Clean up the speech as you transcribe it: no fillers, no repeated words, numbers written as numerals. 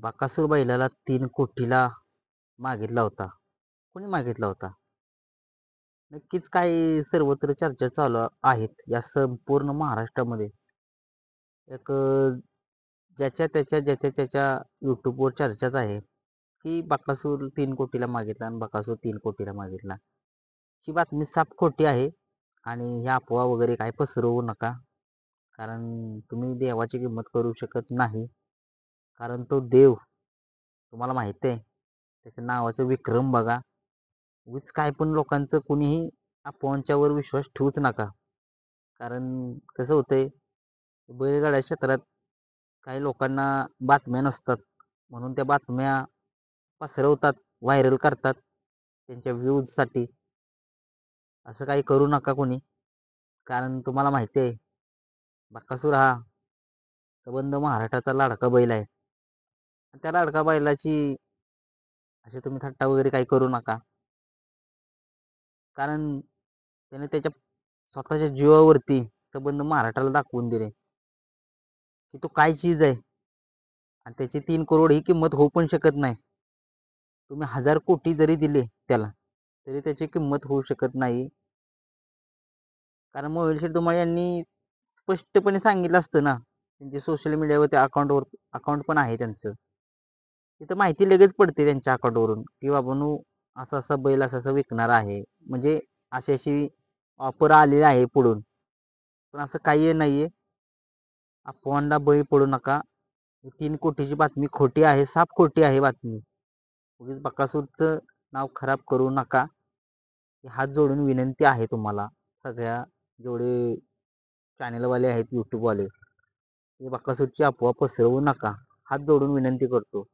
बकासूर बैलाला 3 कोटीला मागितला होता. कोणी मागितला होता? नक्कीच काही सर्वत्र चर्चा चालू आहेत या संपूर्ण महाराष्ट्रामध्ये. एक ज्याच्या त्याच्या यूट्यूबवर चर्चाच आहे की बकासूर 3 कोटीला मागितला आणि बकासूर 3 कोटीला मागितला. ही बातमी साफ खोटी आहे आणि ह्या अफवा वगैरे काय पसरवू नका. कारण तुम्ही देवाची किंमत करू शकत नाही. कारण तो देव तुम्हाला माहित आहे. त्याच्या नावाचं विक्रम बघा. उगीच काय पण लोकांचं कुणीही अफवांच्यावर विश्वास ठेवूच नका. कारण कसं होतंय, बैलगाड्या क्षेत्रात काही लोकांना बातम्या नसतात. म्हणून त्या बातम्या पसरवतात, व्हायरल करतात त्यांच्या व्ह्यूजसाठी. असं काही करू नका कोणी. कारण तुम्हाला माहिती आहे, बकासूर हा संबंध महाराष्ट्राचा लाडका बैल आहे. त्या लाडका बैलाची अशी तुम्ही थट्टा वगैरे काही करू नका. कारण त्याने त्याच्या स्वतःच्या जीवावरती संबंध महाराष्ट्राला दाखवून दिले की तो काय चीज आहे आणि त्याची 3 करोड ही किंमत होऊ पण शकत नाही. तुम्ही 1000 कोटी जरी दिले त्याला तरी त्याची किंमत होऊ शकत नाही. कारण मोहिल शेठ धुमाळ यांनी स्पष्टपणे सांगितलं असतं ना. त्यांचे सोशल मीडियावरती अकाउंट पण आहे त्यांचं. तिथं माहिती लगेच पडते त्यांच्या अकाउंटवरून की बाबांनो असा असा बैल असा असा विकणार आहे. म्हणजे अशी अशी ऑफर आलेली आहे पुढून. पण असं काही नाहीये. अफवांना बळी पडू नका. 3 कोटीची बातमी खोटी आहे, साफ खोटी आहे बातमी. उगीच बकासूरचं नाव खराब करू नका. हात जोडून विनंती आहे तुम्हाला सगळ्या जेवढे चॅनलवाले आहेत यूट्यूबवाले, हे बकासूरची अफवा पसरवू नका. हात जोडून विनंती करतो.